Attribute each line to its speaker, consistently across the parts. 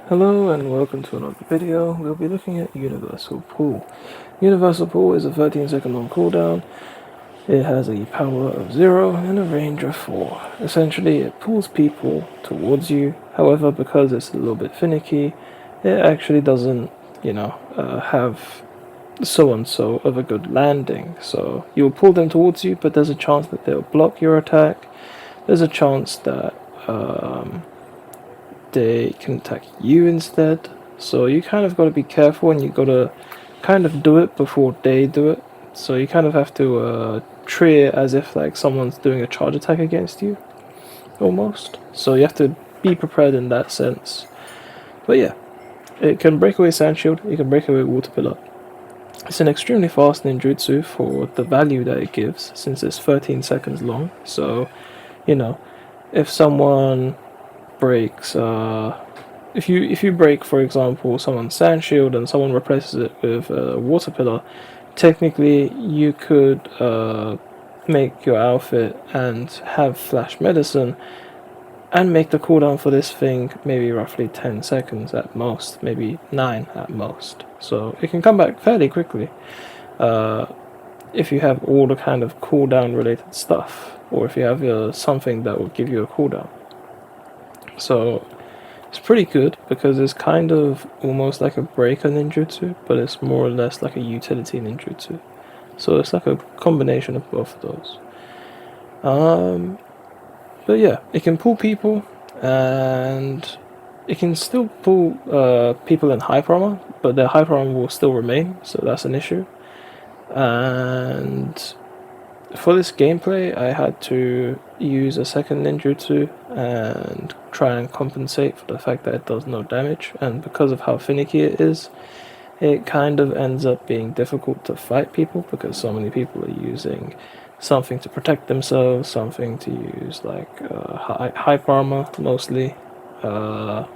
Speaker 1: Hello and welcome to another video. We'll be looking at Universal Pull. Universal Pull is a 13-second long cooldown. It has a power of 0 and a range of 4. Essentially, it pulls people towards you. However, because it's a little bit finicky, it actually doesn't, have so-and-so of a good landing. So you'll pull them towards you, but there's a chance that they'll block your attack. There's a chance that they can attack you instead. So you kind of got to be careful, and you got to kind of do it before they do it. So you kind of have to treat it as if like someone's doing a charge attack against you, almost. So you have to be prepared in that sense. But yeah, it can break away Sand Shield, it can break away Water Pillar. It's an extremely fast ninjutsu for the value that it gives, since it's 13 seconds long. So, if someone breaks, if you break, for example, someone's Sand Shield and someone replaces it with a Water Pillar, technically you could make your outfit and have Flash Medicine and make the cooldown for this thing maybe roughly 10 seconds at most, maybe 9 at most. So it can come back fairly quickly if you have all the kind of cooldown related stuff, or if you have something that will give you a cooldown. So it's pretty good because it's kind of almost like a breaker ninjutsu, but it's more or less like a utility ninjutsu. So it's like a combination of both of those. But yeah, it can pull people, and it can still pull people in hyper armor, but their hyper armor will still remain, so that's an issue. And for this gameplay, I had to use a second ninjutsu and try and compensate for the fact that it does no damage, and because of how finicky it is, it kind of ends up being difficult to fight people because so many people are using something to protect themselves, something to use like hyper armor mostly, and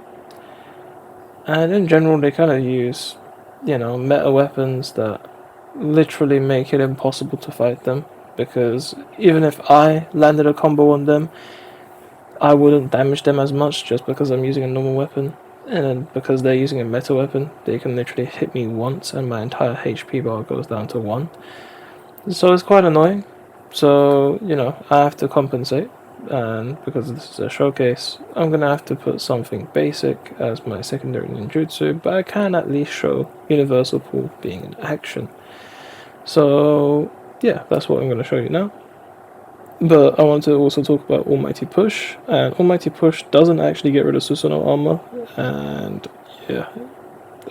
Speaker 1: in general they kind of use meta weapons that literally make it impossible to fight them, because even if I landed a combo on them, I wouldn't damage them as much just because I'm using a normal weapon. And then because they're using a meta weapon, they can literally hit me once and my entire HP bar goes down to 1. So it's quite annoying. So, I have to compensate. And because this is a showcase, I'm going to have to put something basic as my secondary ninjutsu, but I can at least show Universal Pull being in action. So, yeah, that's what I'm going to show you now. But I want to also talk about Almighty Push, and Almighty Push doesn't actually get rid of Susanoo armor, and yeah,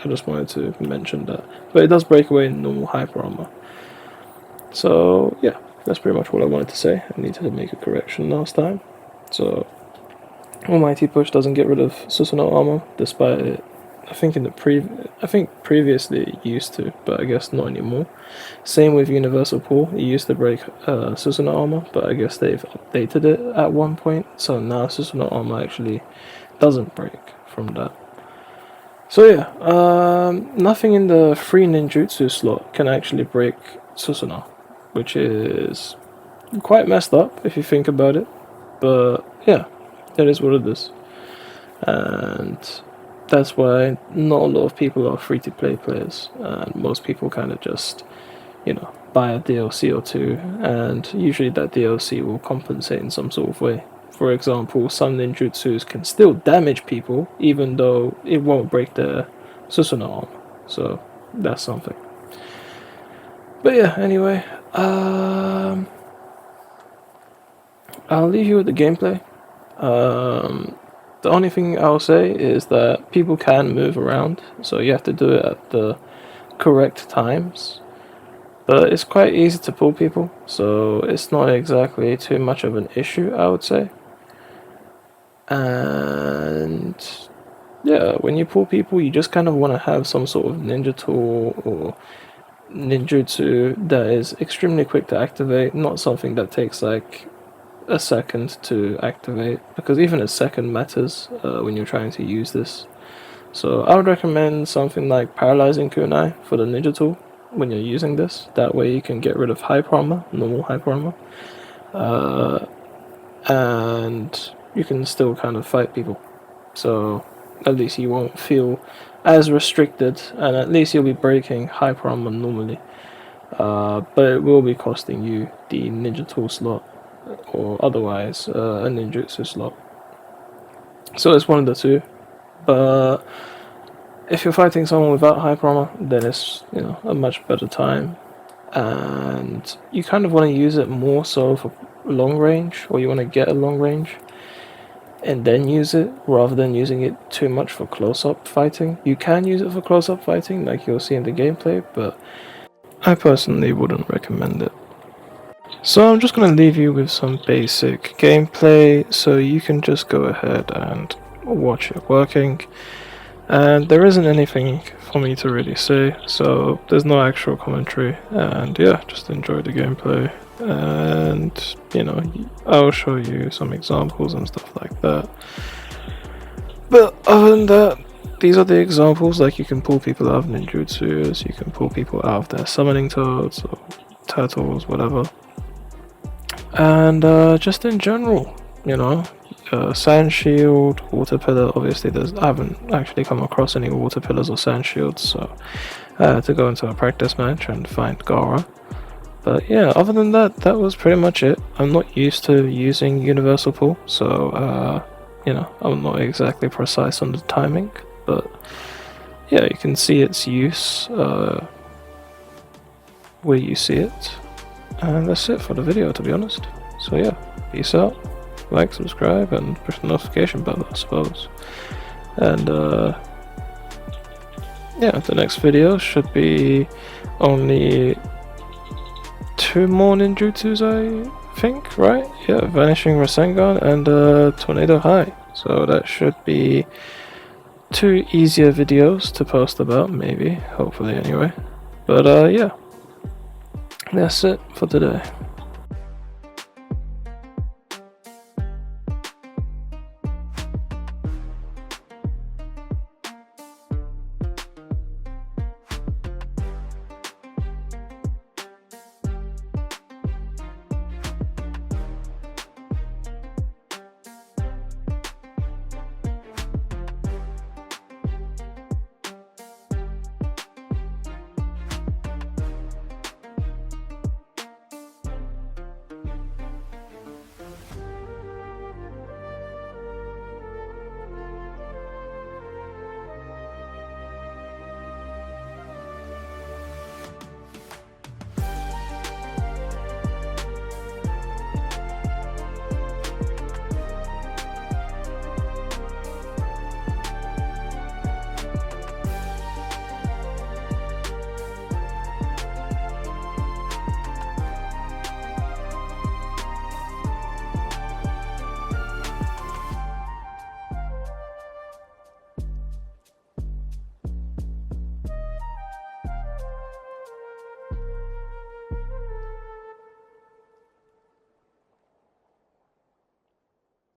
Speaker 1: I just wanted to mention that. But it does break away normal hyper armor. So yeah, that's pretty much what I wanted to say. I needed to make a correction last time. So Almighty Push doesn't get rid of Susanoo armor, despite it. I think previously it used to, but I guess not anymore. Same with Universal Pull. It used to break Susanoo armor, but I guess they've updated it at one point, so now Susanoo armor actually doesn't break from that. So yeah, nothing in the free ninjutsu slot can actually break Susanoo, which is quite messed up if you think about it. But yeah, that is what it is. And that's why not a lot of people are free-to-play players, and most people kind of just, buy a DLC or two, and usually that DLC will compensate in some sort of way. For example, some ninjutsus can still damage people, even though it won't break their Susanoo armor, so that's something. But yeah, anyway, I'll leave you with the gameplay. The only thing I'll say is that people can move around, so you have to do it at the correct times. But it's quite easy to pull people, so it's not exactly too much of an issue, I would say. And yeah, when you pull people, you just kind of want to have some sort of ninja tool or ninjutsu that is extremely quick to activate, not something that takes like a second to activate, because even a second matters when you're trying to use this. So I would recommend something like Paralyzing Kunai for the ninja tool when you're using this. That way you can get rid of hyper armor, normal hyper armor, and you can still kind of fight people. So at least you won't feel as restricted, and at least you'll be breaking hyper armor normally. But it will be costing you the ninja tool slot, or otherwise a ninjutsu slot. So it's one of the two. But if you're fighting someone without hyper armor, then it's a much better time, and you kind of want to use it more so for long range, or you want to get a long range and then use it rather than using it too much for close-up fighting. You can use it for close-up fighting like you'll see in the gameplay, but I personally wouldn't recommend it. So I'm just going to leave you with some basic gameplay so you can just go ahead and watch it working. And there isn't anything for me to really say, so there's no actual commentary, and yeah, just enjoy the gameplay, and I'll show you some examples and stuff like that. But other than that, these are the examples. Like, you can pull people out of ninjutsus, you can pull people out of their summoning toads or turtles, whatever. And just in general, sand shield, water pillar. Obviously, I haven't actually come across any water pillars or sand shields, so I had to go into a practice match and find Gara. But yeah, other than that, that was pretty much it. I'm not used to using universal pull, so I'm not exactly precise on the timing, but yeah, you can see its use where you see it. And that's it for the video, to be honest. So yeah, peace out. Like, subscribe, and push the notification button, I suppose. And yeah, the next video should be only 2 more ninjutsus, I think, right? Yeah, Vanishing Rasengan and Tornado High. So that should be 2 easier videos to post about, maybe, hopefully anyway. But yeah, that's it for today.